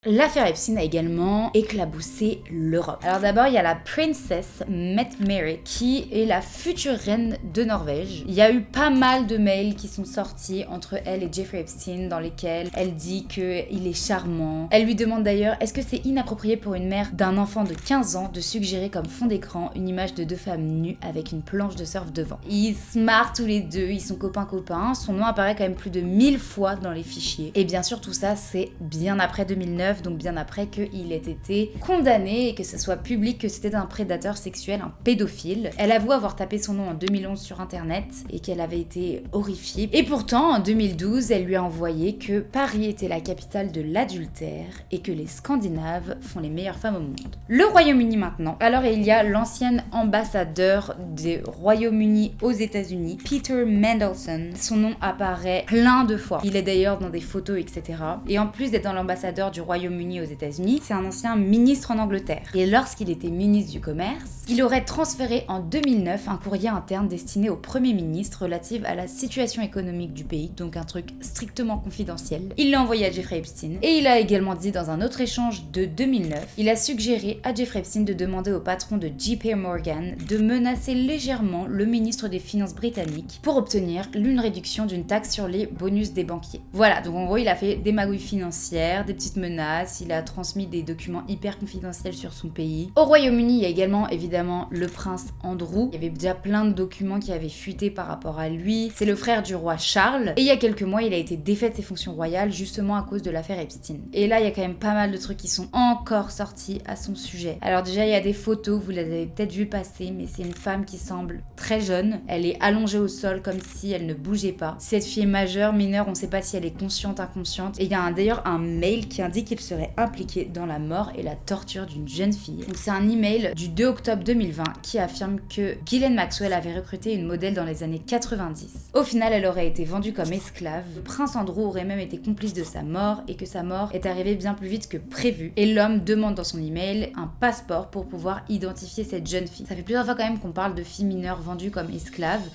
[SPEAKER 1] L'affaire Epstein a également éclaboussé l'Europe. Alors d'abord, il y a la Princess Mette Mary qui est la future reine de Norvège. Il y a eu pas mal de mails qui sont sortis entre elle et Jeffrey Epstein dans lesquels elle dit qu'il est charmant. Elle lui demande d'ailleurs, est-ce que c'est inapproprié pour une mère d'un enfant de 15 ans de suggérer comme fond d'écran une image de 2 femmes nues avec une planche de surf devant. Ils se marrent tous les deux, ils sont copains-copains. Son nom apparaît quand même plus de 1000 fois dans les fichiers. Et bien sûr, tout ça, c'est bien après 2009. Donc bien après qu'il ait été condamné et que ce soit public que c'était un prédateur sexuel, un pédophile. Elle avoue avoir tapé son nom en 2011 sur internet et qu'elle avait été horrifiée. Et pourtant, en 2012, elle lui a envoyé que Paris était la capitale de l'adultère et que les Scandinaves font les meilleures femmes au monde. Le Royaume-Uni maintenant. Alors il y a l'ancienne ambassadeur du Royaume-Uni aux États-Unis, Peter Mandelson. Son nom apparaît plein de fois. Il est d'ailleurs dans des photos, etc. Et en plus d'être dans l'ambassadeur du Royaume-Uni Royaume-Uni aux États-Unis, c'est un ancien ministre en Angleterre. Et lorsqu'il était ministre du Commerce, il aurait transféré en 2009 un courrier interne destiné au Premier ministre relatif à la situation économique du pays, donc un truc strictement confidentiel. Il l'a envoyé à Jeffrey Epstein. Et il a également dit dans un autre échange de 2009, il a suggéré à Jeffrey Epstein de demander au patron de JP Morgan de menacer légèrement le ministre des Finances britannique pour obtenir une réduction d'une taxe sur les bonus des banquiers. Voilà, donc en gros il a fait des magouilles financières, des petites menaces, il a transmis des documents hyper confidentiels sur son pays. Au Royaume-Uni, il y a également évidemment le prince Andrew. Il y avait déjà plein de documents qui avaient fuité par rapport à lui. C'est le frère du roi Charles. Et il y a quelques mois, il a été défait de ses fonctions royales justement à cause de l'affaire Epstein. Et là, il y a quand même pas mal de trucs qui sont encore sortis à son sujet. Alors déjà, il y a des photos, vous les avez peut-être vu passer, mais c'est une femme qui semble très jeune. Elle est allongée au sol comme si elle ne bougeait pas. Cette fille est majeure, mineure, on sait pas si elle est consciente, inconsciente. Et il y a d'ailleurs un mail qui indique qu'il serait impliqué dans la mort et la torture d'une jeune fille. Donc c'est un email du 2 octobre 2020 qui affirme que Ghislaine Maxwell avait recruté une modèle dans les années 90. Au final, elle aurait été vendue comme esclave. Le prince Andrew aurait même été complice de sa mort et que sa mort est arrivée bien plus vite que prévu. Et l'homme demande dans son email un passeport pour pouvoir identifier cette jeune fille. Ça fait plusieurs fois quand même qu'on parle de filles mineures vendues comme esclaves.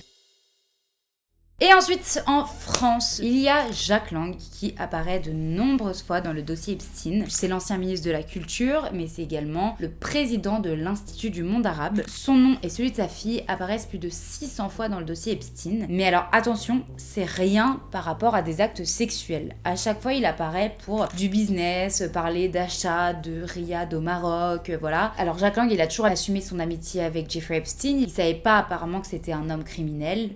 [SPEAKER 1] Et ensuite, en France, il y a Jack Lang qui apparaît de nombreuses fois dans le dossier Epstein. C'est l'ancien ministre de la Culture, mais c'est également le président de l'Institut du monde arabe. Son nom et celui de sa fille apparaissent plus de 600 fois dans le dossier Epstein. Mais alors attention, c'est rien par rapport à des actes sexuels. À chaque fois, il apparaît pour du business, parler d'achat de Riyad au Maroc, voilà. Alors Jack Lang, il a toujours assumé son amitié avec Jeffrey Epstein. Il savait pas apparemment que c'était un homme criminel.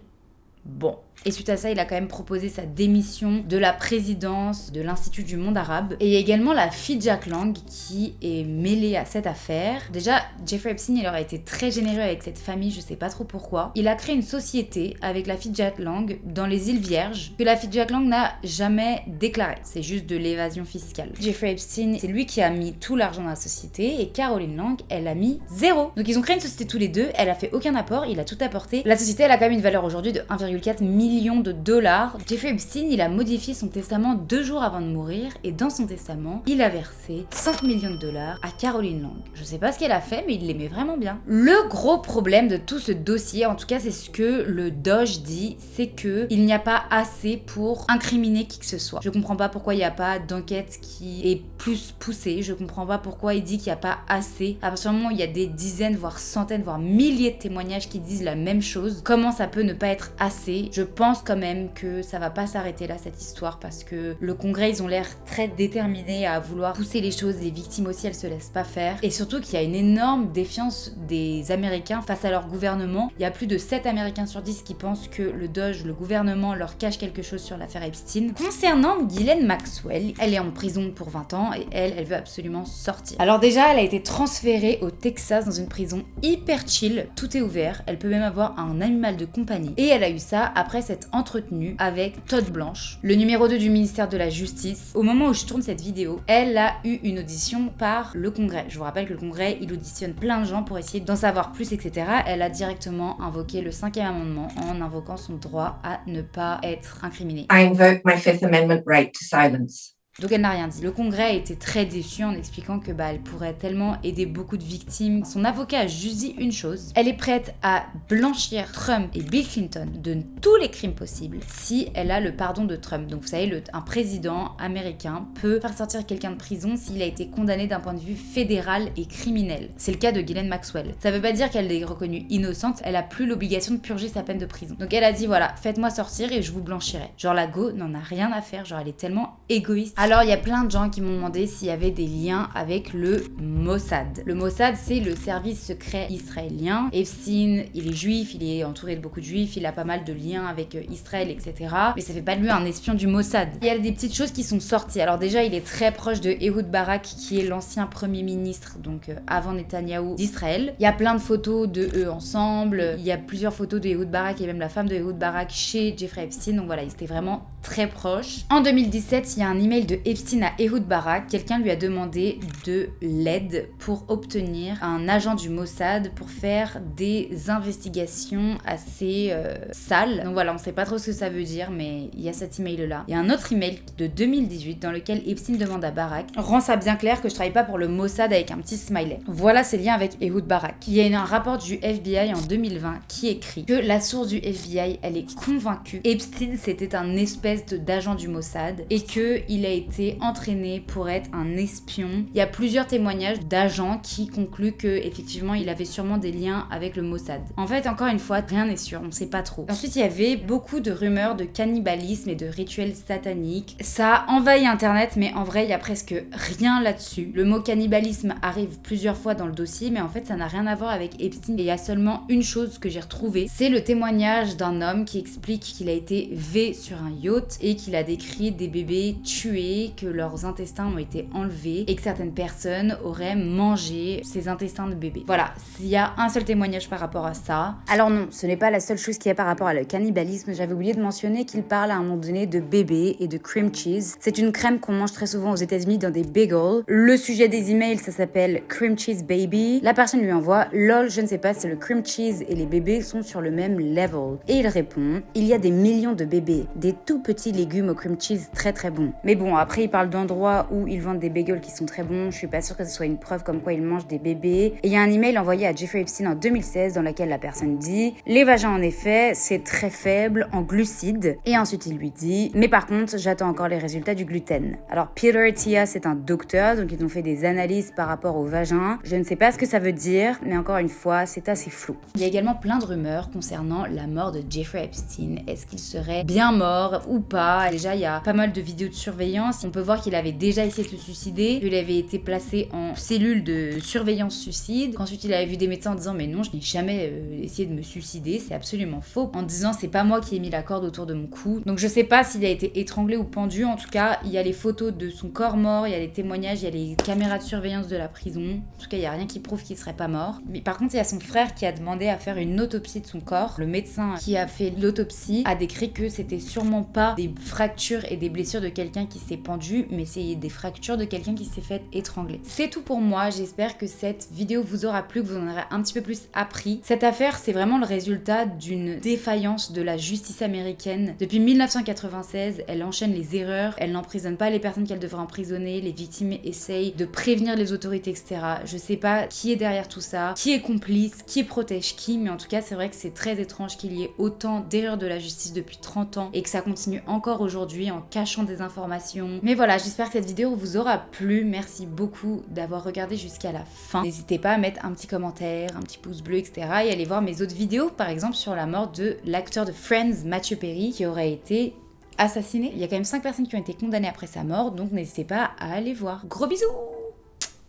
[SPEAKER 1] Bon. Et suite à ça, il a quand même proposé sa démission de la présidence de l'Institut du monde arabe. Et il y a également la fille de Jack Lang qui est mêlée à cette affaire. Déjà, Jeffrey Epstein, il aurait été très généreux avec cette famille, je sais pas trop pourquoi. Il a créé une société avec la fille de Jack Lang dans les îles Vierges que la fille de Jack Lang n'a jamais déclarée. C'est juste de l'évasion fiscale. Jeffrey Epstein, c'est lui qui a mis tout l'argent dans la société et Caroline Lang, elle a mis 0. Donc ils ont créé une société tous les deux, elle a fait aucun apport, il a tout apporté. La société, elle a quand même une valeur aujourd'hui de 1,4 million de dollars. Jeffrey Epstein, il a modifié son testament 2 jours avant de mourir et dans son testament, il a versé 5 millions de dollars à Caroline Lang. Je sais pas ce qu'elle a fait, mais il l'aimait vraiment bien. Le gros problème de tout ce dossier, en tout cas c'est ce que le Doge dit, c'est que il n'y a pas assez pour incriminer qui que ce soit. Je comprends pas pourquoi il n'y a pas d'enquête qui est plus poussée. Je comprends pas pourquoi il dit qu'il n'y a pas assez. À partir du moment où il y a des dizaines, voire centaines, voire milliers de témoignages qui disent la même chose, comment ça peut ne pas être assez? Je pense quand même que ça va pas s'arrêter là cette histoire parce que le Congrès ils ont l'air très déterminés à vouloir pousser les choses, les victimes aussi elles se laissent pas faire et surtout qu'il y a une énorme défiance des Américains face à leur gouvernement. Il y a plus de 7 Américains sur 10 qui pensent que le Doge, le gouvernement leur cache quelque chose sur l'affaire Epstein. Concernant Ghislaine Maxwell, elle est en prison pour 20 ans et elle veut absolument sortir. Alors déjà elle a été transférée au Texas dans une prison hyper chill, tout est ouvert, elle peut même avoir un animal de compagnie et elle a eu ça après cette entretenue avec Todd Blanche, le numéro 2 du ministère de la Justice. Au moment où je tourne cette vidéo, elle a eu une audition par le Congrès. Je vous rappelle que le Congrès, il auditionne plein de gens pour essayer d'en savoir plus, etc. Elle a directement invoqué le 5e amendement en invoquant son droit à ne pas être incriminée.
[SPEAKER 6] I invoke my Fifth Amendment right to silence.
[SPEAKER 1] Donc elle n'a rien dit. Le Congrès a été très déçu en expliquant que elle pourrait tellement aider beaucoup de victimes. Son avocat a juste dit une chose. Elle est prête à blanchir Trump et Bill Clinton de tous les crimes possibles si elle a le pardon de Trump. Donc vous savez, un président américain peut faire sortir quelqu'un de prison s'il a été condamné d'un point de vue fédéral et criminel. C'est le cas de Ghislaine Maxwell. Ça veut pas dire qu'elle est reconnue innocente, elle a plus l'obligation de purger sa peine de prison. Donc elle a dit voilà, faites-moi sortir et je vous blanchirai. Genre la go n'en a rien à faire, genre elle est tellement égoïste. Alors il y a plein de gens qui m'ont demandé s'il y avait des liens avec le Mossad. Le Mossad, c'est le service secret israélien. Epstein, il est juif, il est entouré de beaucoup de juifs, il a pas mal de liens avec Israël, etc. Mais ça fait pas de lui un espion du Mossad. Il y a des petites choses qui sont sorties. Alors déjà, il est très proche de Ehud Barak, qui est l'ancien premier ministre, donc avant Netanyahou, d'Israël. Il y a plein de photos de eux ensemble. Il y a plusieurs photos de Ehud Barak et même la femme de Ehud Barak chez Jeffrey Epstein. Donc voilà, ils étaient vraiment très proches. En 2017, il y a un email de de Epstein à Ehud Barak, quelqu'un lui a demandé de l'aide pour obtenir un agent du Mossad pour faire des investigations assez sales. Donc voilà, on sait pas trop ce que ça veut dire, mais il y a cet email là. Il y a un autre email de 2018 dans lequel Epstein demande à Barak: rends ça bien clair que je travaille pas pour le Mossad, avec un petit smiley. Voilà ses liens avec Ehud Barak. Il y a un rapport du FBI en 2020 qui écrit que la source du FBI, elle est convaincue Epstein c'était un espèce d'agent du Mossad et que il a été entraîné pour être un espion. Il y a plusieurs témoignages d'agents qui concluent que effectivement il avait sûrement des liens avec le Mossad. En fait, encore une fois, rien n'est sûr, on sait pas trop. Ensuite, il y avait beaucoup de rumeurs de cannibalisme et de rituels sataniques. Ça a envahi internet, mais en vrai, il y a presque rien là-dessus. Le mot cannibalisme arrive plusieurs fois dans le dossier, mais en fait, ça n'a rien à voir avec Epstein. Et il y a seulement une chose que j'ai retrouvée, c'est le témoignage d'un homme qui explique qu'il a été V sur un yacht et qu'il a décrit des bébés tués, que leurs intestins ont été enlevés et que certaines personnes auraient mangé ces intestins de bébés. Voilà, il y a un seul témoignage par rapport à ça. Alors non, ce n'est pas la seule chose qu'il y a par rapport à le cannibalisme. J'avais oublié de mentionner qu'il parle à un moment donné de bébé et de cream cheese. C'est une crème qu'on mange très souvent aux États-Unis dans des bagels. Le sujet des emails, ça s'appelle cream cheese baby. La personne lui envoie: lol, je ne sais pas si le cream cheese et les bébés sont sur le même level. Et il répond: il y a des millions de bébés, des tout petits légumes au cream cheese très très bons. Mais bon, après il parle d'endroits où ils vendent des bagels qui sont très bons. Je suis pas sûre que ce soit une preuve comme quoi ils mangent des bébés. Et il y a un email envoyé à Jeffrey Epstein en 2016 dans laquelle la personne dit: les vagins en effet c'est très faible en glucides. Et ensuite il lui dit: mais par contre j'attends encore les résultats du gluten. Alors Peter Attia c'est un docteur, donc ils ont fait des analyses par rapport au vagin. Je ne sais pas ce que ça veut dire, mais encore une fois c'est assez flou. Il y a également plein de rumeurs concernant la mort de Jeffrey Epstein. Est-ce qu'il serait bien mort ou pas? Déjà il y a pas mal de vidéos de surveillance. On peut voir qu'il avait déjà essayé de se suicider, qu'il avait été placé en cellule de surveillance suicide, qu'ensuite il avait vu des médecins en disant: mais non, je n'ai jamais essayé de me suicider, c'est absolument faux, en disant: c'est pas moi qui ai mis la corde autour de mon cou. Donc je sais pas s'il a été étranglé ou pendu. En tout cas, il y a les photos de son corps mort, il y a les témoignages, il y a les caméras de surveillance de la prison. En tout cas, il y a rien qui prouve qu'il serait pas mort. Mais par contre, il y a son frère qui a demandé à faire une autopsie de son corps. Le médecin qui a fait l'autopsie a décrit que c'était sûrement pas des fractures et des blessures de quelqu'un qui s'est pendu, mais c'est des fractures de quelqu'un qui s'est fait étrangler. C'est tout pour moi. J'espère que cette vidéo vous aura plu, que vous en aurez un petit peu plus appris. Cette affaire, c'est vraiment le résultat d'une défaillance de la justice américaine. Depuis 1996, elle enchaîne les erreurs, elle n'emprisonne pas les personnes qu'elle devrait emprisonner, les victimes essayent de prévenir les autorités, etc. Je sais pas qui est derrière tout ça, qui est complice, qui protège qui, mais en tout cas, c'est vrai que c'est très étrange qu'il y ait autant d'erreurs de la justice depuis 30 ans et que ça continue encore aujourd'hui en cachant des informations. Mais voilà, j'espère que cette vidéo vous aura plu. Merci beaucoup d'avoir regardé jusqu'à la fin. N'hésitez pas à mettre un petit commentaire, un petit pouce bleu, etc. et aller voir mes autres vidéos, par exemple sur la mort de l'acteur de Friends, Matthew Perry, qui aurait été assassiné. Il y a quand même 5 personnes qui ont été condamnées après sa mort, donc n'hésitez pas à aller voir. Gros bisous!